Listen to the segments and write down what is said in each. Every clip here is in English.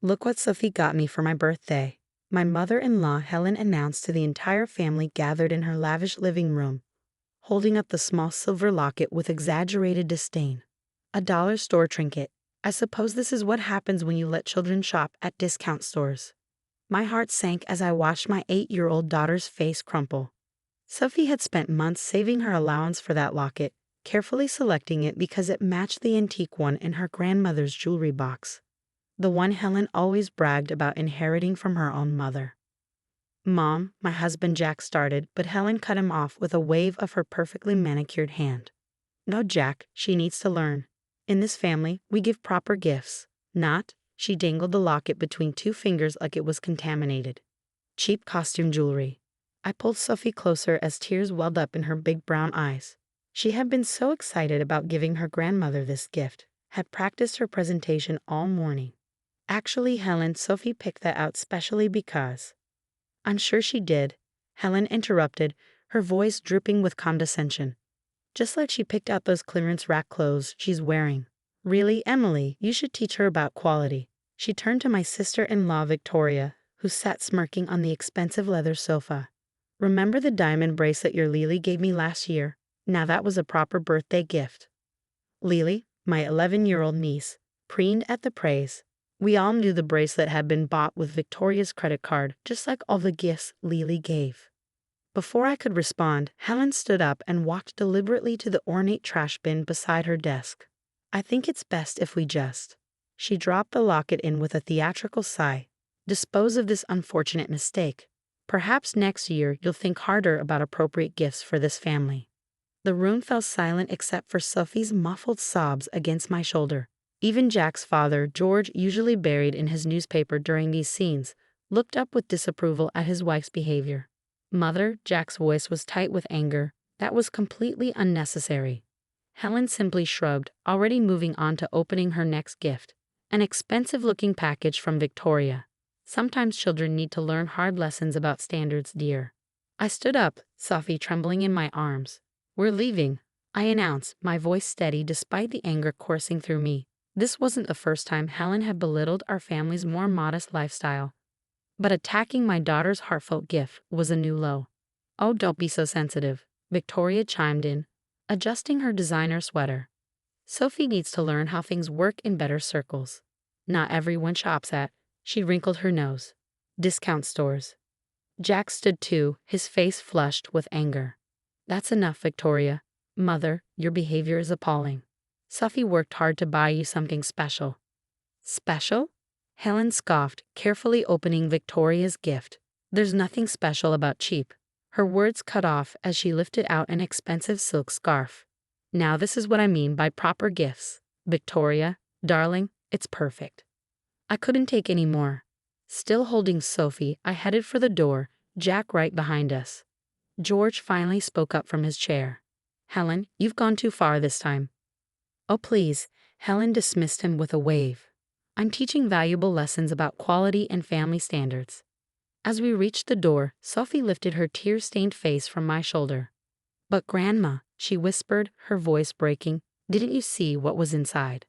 Look what Sophie got me for my birthday. My mother-in-law Helen announced to the entire family gathered in her lavish living room, holding up the small silver locket with exaggerated disdain. A dollar store trinket. I suppose this is what happens when you let children shop at discount stores. My heart sank as I watched my 8-year-old daughter's face crumple. Sophie had spent months saving her allowance for that locket, carefully selecting it because it matched the antique one in her grandmother's jewelry box, the one Helen always bragged about inheriting from her own mother. "Mom," my husband Jack started, but Helen cut him off with a wave of her perfectly manicured hand. "No, Jack, she needs to learn. In this family, we give proper gifts, not," she dangled the locket between two fingers like it was contaminated, "cheap costume jewelry." I pulled Sophie closer as tears welled up in her big brown eyes. She had been so excited about giving her grandmother this gift, had practiced her presentation all morning. "Actually, Helen, Sophie picked that out specially because—" "I'm sure she did," Helen interrupted, her voice dripping with condescension. "Just like she picked out those clearance rack clothes she's wearing. Really, Emily, you should teach her about quality." She turned to my sister-in-law Victoria, who sat smirking on the expensive leather sofa. "Remember the diamond bracelet your Lily gave me last year? Now that was a proper birthday gift." Lily, my 11-year-old niece, preened at the praise. We all knew the bracelet had been bought with Victoria's credit card, just like all the gifts Lily gave. Before I could respond, Helen stood up and walked deliberately to the ornate trash bin beside her desk. "I think it's best if we just—" She dropped the locket in with a theatrical sigh. "Dispose of this unfortunate mistake. Perhaps next year you'll think harder about appropriate gifts for this family." The room fell silent except for Sophie's muffled sobs against my shoulder. Even Jack's father, George, usually buried in his newspaper during these scenes, looked up with disapproval at his wife's behavior. "Mother," Jack's voice was tight with anger, "that was completely unnecessary." Helen simply shrugged, already moving on to opening her next gift, an expensive-looking package from Victoria. Sometimes children need to learn hard lessons about standards, dear. I stood up, Sophie trembling in my arms. "We're leaving," I announced, my voice steady despite the anger coursing through me. This wasn't the first time Helen had belittled our family's more modest lifestyle. But attacking my daughter's heartfelt gift was a new low. "Oh, don't be so sensitive," Victoria chimed in, adjusting her designer sweater. "Sophie needs to learn how things work in better circles. Not everyone shops at," she wrinkled her nose, "discount stores." Jack stood too, his face flushed with anger. "That's enough, Victoria. Mother, your behavior is appalling. Sophie worked hard to buy you something special." "Special?" Helen scoffed, carefully opening Victoria's gift. "There's nothing special about cheap." Her words cut off as she lifted out an expensive silk scarf. "Now this is what I mean by proper gifts. Victoria, darling, it's perfect." I couldn't take any more. Still holding Sophie, I headed for the door, Jack right behind us. George finally spoke up from his chair. "Helen, you've gone too far this time." "Oh, please," Helen dismissed him with a wave. "I'm teaching valuable lessons about quality and family standards." As we reached the door, Sophie lifted her tear-stained face from my shoulder. "But Grandma," she whispered, her voice breaking, "didn't you see what was inside?"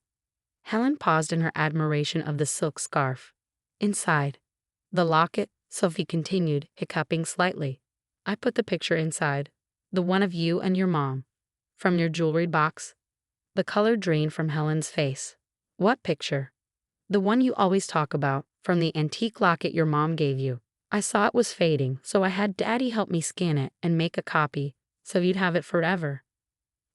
Helen paused in her admiration of the silk scarf. "Inside the locket," Sophie continued, hiccuping slightly. "I put the picture inside. The one of you and your mom. From your jewelry box." The color drained from Helen's face. "What picture?" "The one you always talk about, from the antique locket your mom gave you. I saw it was fading, so I had Daddy help me scan it and make a copy, so you'd have it forever."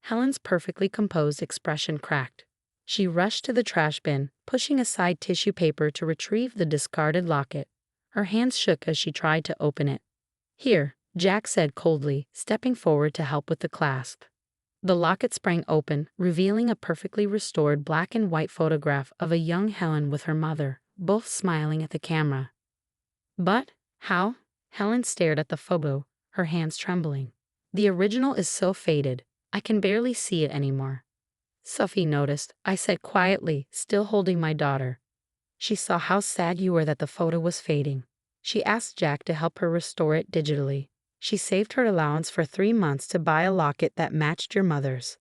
Helen's perfectly composed expression cracked. She rushed to the trash bin, pushing aside tissue paper to retrieve the discarded locket. Her hands shook as she tried to open it. "Here," Jack said coldly, stepping forward to help with the clasp. The locket sprang open, revealing a perfectly restored black and white photograph of a young Helen with her mother, both smiling at the camera. "But how?" Helen stared at the photo, her hands trembling. "The original is so faded, I can barely see it anymore." "Sophie noticed," I said quietly, still holding my daughter. "She saw how sad you were that the photo was fading. She asked Jack to help her restore it digitally. She saved her allowance for 3 months to buy a locket that matched your mother's."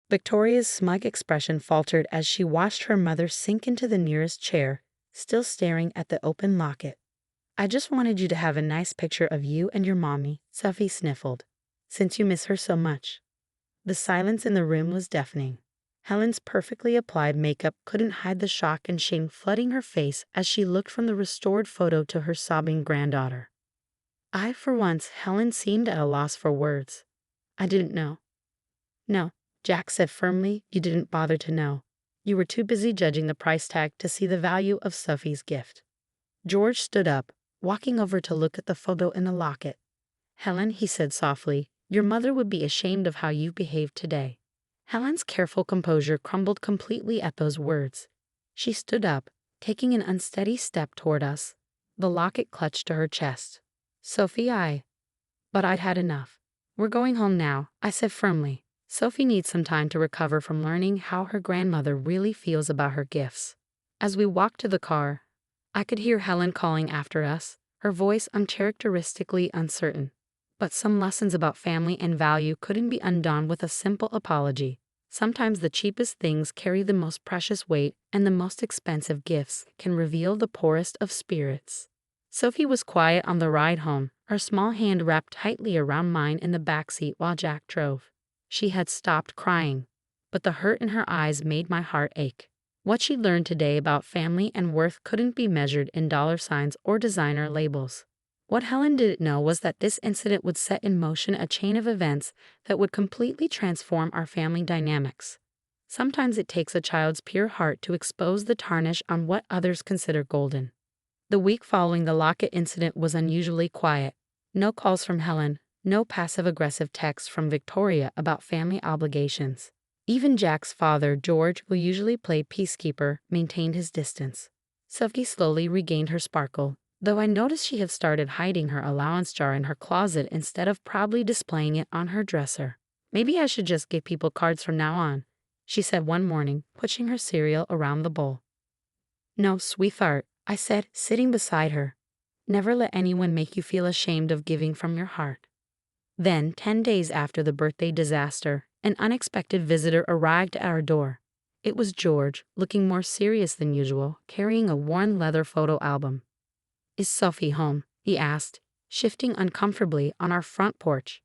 Victoria's smug expression faltered as she watched her mother sink into the nearest chair, still staring at the open locket. I just wanted you to have a nice picture of you and your mommy, Sophie sniffled, since you miss her so much. The silence in the room was deafening. Helen's perfectly applied makeup couldn't hide the shock and shame flooding her face as she looked from the restored photo to her sobbing granddaughter. For once, Helen seemed at a loss for words. I didn't know. No, Jack said firmly, you didn't bother to know. You were too busy judging the price tag to see the value of Sophie's gift. George stood up, walking over to look at the photo in the locket. Helen, he said softly, your mother would be ashamed of how you behaved today. Helen's careful composure crumbled completely at those words. She stood up, taking an unsteady step toward us, the locket clutched to her chest. Sophie, But I'd had enough. We're going home now, I said firmly. Sophie needs some time to recover from learning how her grandmother really feels about her gifts. As we walked to the car, I could hear Helen calling after us, her voice uncharacteristically uncertain. But some lessons about family and value couldn't be undone with a simple apology. Sometimes the cheapest things carry the most precious weight, and the most expensive gifts can reveal the poorest of spirits. Sophie was quiet on the ride home, her small hand wrapped tightly around mine in the backseat while Jack drove. She had stopped crying, but the hurt in her eyes made my heart ache. What she learned today about family and worth couldn't be measured in dollar signs or designer labels. What Helen didn't know was that this incident would set in motion a chain of events that would completely transform our family dynamics. Sometimes it takes a child's pure heart to expose the tarnish on what others consider golden. The week following the Locket incident was unusually quiet. No calls from Helen, no passive-aggressive texts from Victoria about family obligations. Even Jack's father, George, who usually played peacekeeper, maintained his distance. Sophie slowly regained her sparkle, though I noticed she had started hiding her allowance jar in her closet instead of proudly displaying it on her dresser. Maybe I should just give people cards from now on, she said one morning, pushing her cereal around the bowl. No, sweetheart, I said, sitting beside her. Never let anyone make you feel ashamed of giving from your heart. Then, 10 days after the birthday disaster, an unexpected visitor arrived at our door. It was George, looking more serious than usual, carrying a worn leather photo album. Is Sophie home? He asked, shifting uncomfortably on our front porch.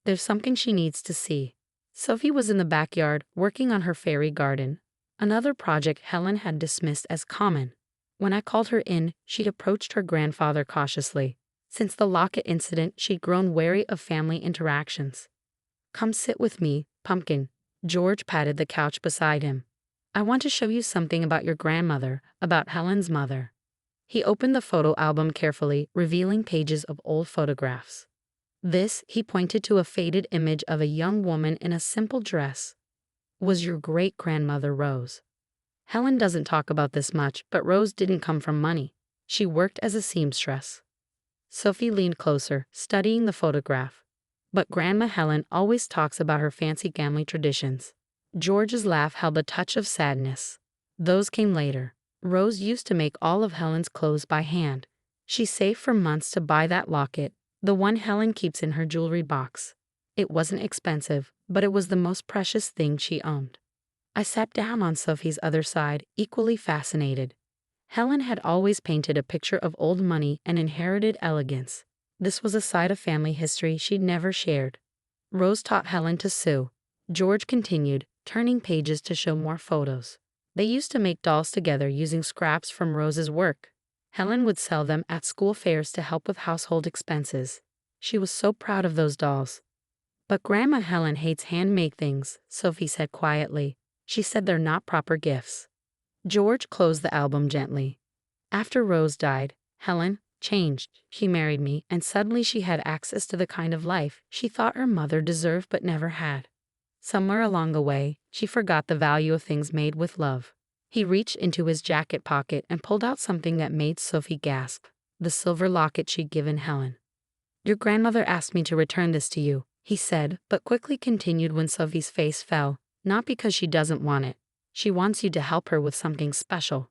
There's something she needs to see. Sophie was in the backyard, working on her fairy garden, another project Helen had dismissed as common. When I called her in, she'd approached her grandfather cautiously. Since the Locket incident, she'd grown wary of family interactions. Come sit with me, Pumpkin. George patted the couch beside him. I want to show you something about your grandmother, about Helen's mother. He opened the photo album carefully, revealing pages of old photographs. This, he pointed to a faded image of a young woman in a simple dress, was your great-grandmother Rose. Helen doesn't talk about this much, but Rose didn't come from money. She worked as a seamstress. Sophie leaned closer, studying the photograph. But Grandma Helen always talks about her fancy family traditions. George's laugh held a touch of sadness. Those came later. Rose used to make all of Helen's clothes by hand. She saved for months to buy that locket, the one Helen keeps in her jewelry box. It wasn't expensive, but it was the most precious thing she owned. I sat down on Sophie's other side, equally fascinated. Helen had always painted a picture of old money and inherited elegance. This was a side of family history she'd never shared. Rose taught Helen to sew. George continued, turning pages to show more photos. They used to make dolls together using scraps from Rose's work. Helen would sell them at school fairs to help with household expenses. She was so proud of those dolls. But Grandma Helen hates handmade things, Sophie said quietly. She said they're not proper gifts. George closed the album gently. After Rose died, Helen changed. She married me, and suddenly she had access to the kind of life she thought her mother deserved but never had. Somewhere along the way, she forgot the value of things made with love. He reached into his jacket pocket and pulled out something that made Sophie gasp, the silver locket she'd given Helen. Your grandmother asked me to return this to you, he said, but quickly continued when Sophie's face fell. Not because she doesn't want it. She wants you to help her with something special.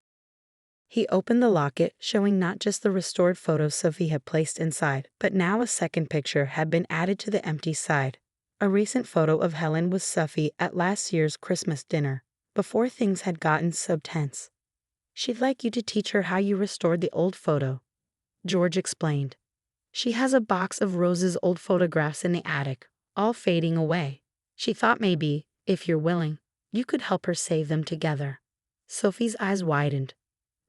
He opened the locket, showing not just the restored photos Sophie had placed inside, but now a second picture had been added to the empty side. A recent photo of Helen with Sophie at last year's Christmas dinner, before things had gotten so tense. She'd like you to teach her how you restored the old photo, George explained. She has a box of Rose's old photographs in the attic, all fading away. She thought maybe, if you're willing, you could help her save them together. Sophie's eyes widened.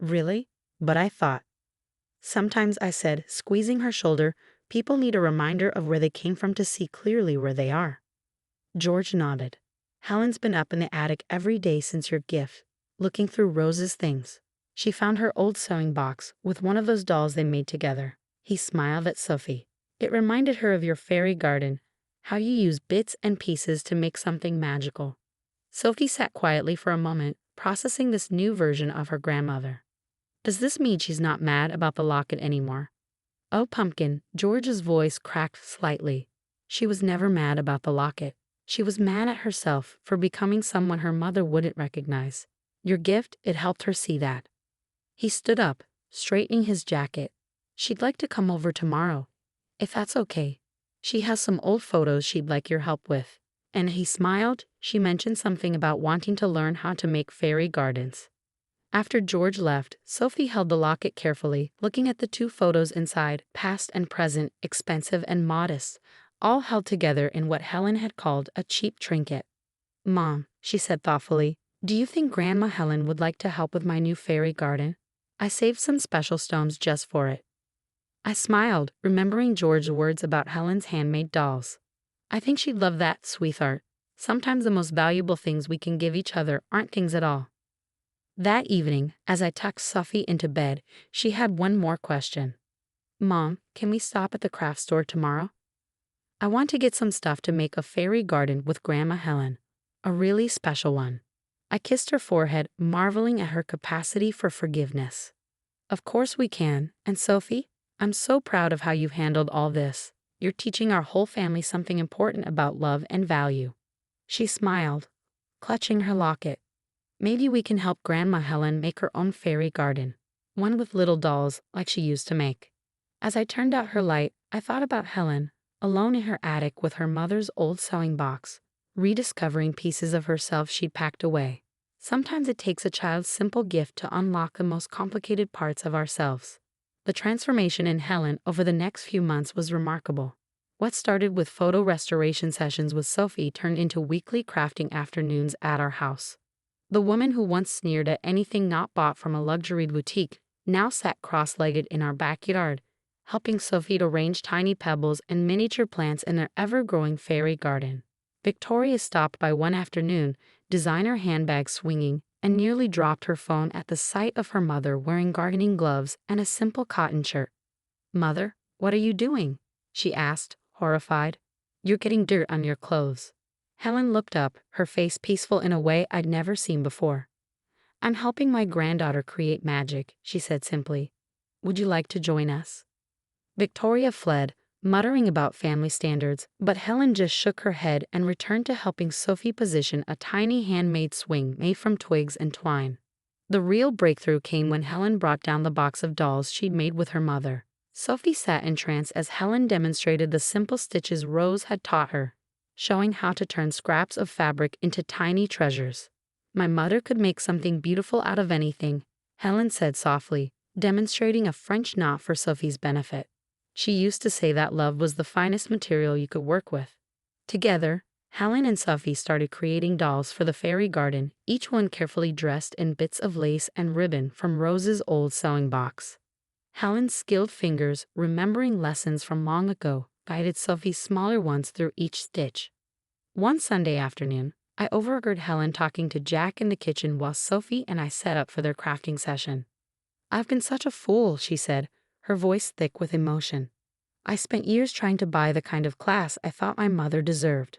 Really? But I thought. Sometimes, I said, squeezing her shoulder, people need a reminder of where they came from to see clearly where they are. George nodded. Helen's been up in the attic every day since your gift, looking through Rose's things. She found her old sewing box with one of those dolls they made together. He smiled at Sophie. It reminded her of your fairy garden, how you use bits and pieces to make something magical. Sophie sat quietly for a moment, processing this new version of her grandmother. Does this mean she's not mad about the locket anymore? Oh, pumpkin, George's voice cracked slightly. She was never mad about the locket. She was mad at herself for becoming someone her mother wouldn't recognize. Your gift, it helped her see that. He stood up, straightening his jacket. She'd like to come over tomorrow, if that's okay. She has some old photos she'd like your help with. And he smiled. She mentioned something about wanting to learn how to make fairy gardens. After George left, Sophie held the locket carefully, looking at the two photos inside, past and present, expensive and modest, all held together in what Helen had called a cheap trinket. Mom, she said thoughtfully, do you think Grandma Helen would like to help with my new fairy garden? I saved some special stones just for it. I smiled, remembering George's words about Helen's handmade dolls. I think she'd love that, sweetheart. Sometimes the most valuable things we can give each other aren't things at all. That evening, as I tucked Sophie into bed, she had one more question. Mom, can we stop at the craft store tomorrow? I want to get some stuff to make a fairy garden with Grandma Helen. A really special one. I kissed her forehead, marveling at her capacity for forgiveness. Of course we can, and Sophie, I'm so proud of how you've handled all this. You're teaching our whole family something important about love and value. She smiled, clutching her locket. Maybe we can help Grandma Helen make her own fairy garden, one with little dolls like she used to make. As I turned out her light, I thought about Helen, alone in her attic with her mother's old sewing box, rediscovering pieces of herself she'd packed away. Sometimes it takes a child's simple gift to unlock the most complicated parts of ourselves. The transformation in Helen over the next few months was remarkable. What started with photo restoration sessions with Sophie turned into weekly crafting afternoons at our house. The woman who once sneered at anything not bought from a luxury boutique now sat cross-legged in our backyard, helping Sophie to arrange tiny pebbles and miniature plants in their ever-growing fairy garden. Victoria stopped by one afternoon, designer handbag swinging, and nearly dropped her phone at the sight of her mother wearing gardening gloves and a simple cotton shirt. Mother, what are you doing? She asked, horrified. You're getting dirt on your clothes. Helen looked up, her face peaceful in a way I'd never seen before. I'm helping my granddaughter create magic, she said simply. Would you like to join us? Victoria fled, muttering about family standards, but Helen just shook her head and returned to helping Sophie position a tiny handmade swing made from twigs and twine. The real breakthrough came when Helen brought down the box of dolls she'd made with her mother. Sophie sat entranced as Helen demonstrated the simple stitches Rose had taught her, showing how to turn scraps of fabric into tiny treasures. My mother could make something beautiful out of anything, Helen said softly, demonstrating a French knot for Sophie's benefit. She used to say that love was the finest material you could work with. Together, Helen and Sophie started creating dolls for the fairy garden, each one carefully dressed in bits of lace and ribbon from Rose's old sewing box. Helen's skilled fingers, remembering lessons from long ago, guided Sophie's smaller ones through each stitch. One Sunday afternoon, I overheard Helen talking to Jack in the kitchen while Sophie and I set up for their crafting session. I've been such a fool, she said, her voice thick with emotion. I spent years trying to buy the kind of class I thought my mother deserved.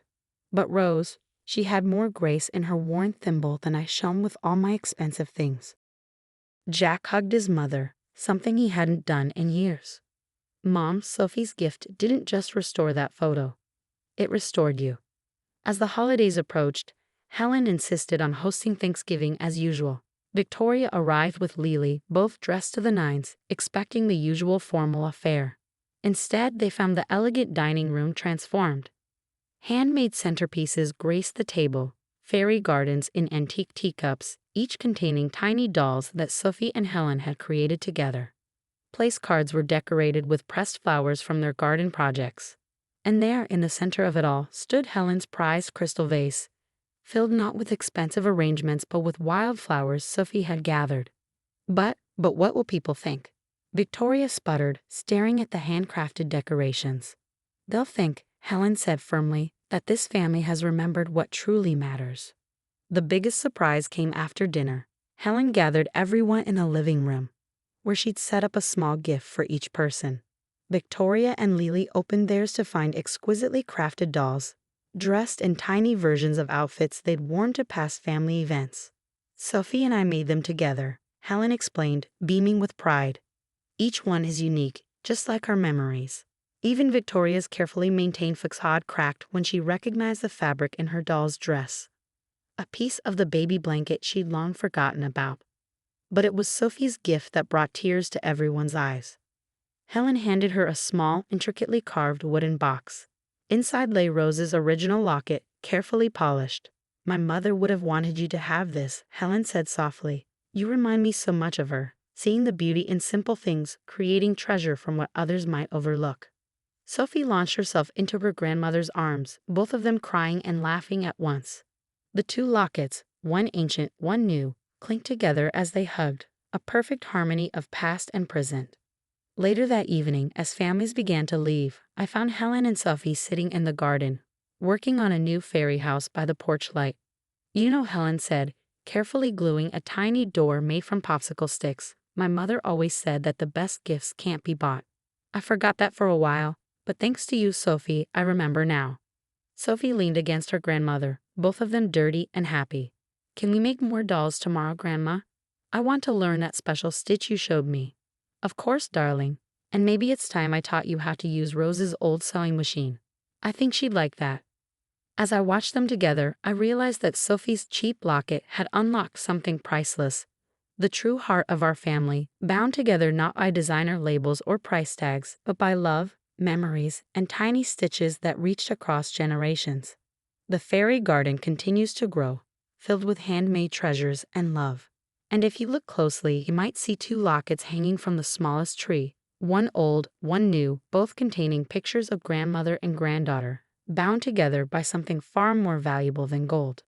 But Rose, she had more grace in her worn thimble than I shone with all my expensive things. Jack hugged his mother, something he hadn't done in years. Mom, Sophie's gift didn't just restore that photo. It restored you. As the holidays approached, Helen insisted on hosting Thanksgiving as usual. Victoria arrived with Lily, both dressed to the nines, expecting the usual formal affair. Instead, they found the elegant dining room transformed. Handmade centerpieces graced the table, fairy gardens in antique teacups, each containing tiny dolls that Sophie and Helen had created together. Place cards were decorated with pressed flowers from their garden projects. And there, in the center of it all, stood Helen's prized crystal vase, filled not with expensive arrangements but with wildflowers Sophie had gathered. But what will people think? Victoria sputtered, staring at the handcrafted decorations. They'll think, Helen said firmly, that this family has remembered what truly matters. The biggest surprise came after dinner. Helen gathered everyone in the living room, where she'd set up a small gift for each person. Victoria and Lily opened theirs to find exquisitely crafted dolls, dressed in tiny versions of outfits they'd worn to past family events. Sophie and I made them together, Helen explained, beaming with pride. Each one is unique, just like our memories. Even Victoria's carefully maintained facade cracked when she recognized the fabric in her doll's dress. A piece of the baby blanket she'd long forgotten about. But it was Sophie's gift that brought tears to everyone's eyes. Helen handed her a small, intricately carved wooden box. Inside lay Rose's original locket, carefully polished. My mother would have wanted you to have this, Helen said softly. You remind me so much of her, seeing the beauty in simple things, creating treasure from what others might overlook. Sophie launched herself into her grandmother's arms, both of them crying and laughing at once. The two lockets, one ancient, one new, clinked together as they hugged, a perfect harmony of past and present. Later that evening, as families began to leave, I found Helen and Sophie sitting in the garden, working on a new fairy house by the porch light. You know, Helen said, carefully gluing a tiny door made from popsicle sticks, my mother always said that the best gifts can't be bought. I forgot that for a while, but thanks to you, Sophie, I remember now. Sophie leaned against her grandmother, both of them dirty and happy. Can we make more dolls tomorrow, Grandma? I want to learn that special stitch you showed me. Of course, darling. And maybe it's time I taught you how to use Rose's old sewing machine. I think she'd like that. As I watched them together, I realized that Sophie's cheap locket had unlocked something priceless. The true heart of our family, bound together not by designer labels or price tags, but by love, memories, and tiny stitches that reached across generations. The fairy garden continues to grow, filled with handmade treasures and love. And if you look closely, you might see two lockets hanging from the smallest tree, one old, one new, both containing pictures of grandmother and granddaughter, bound together by something far more valuable than gold.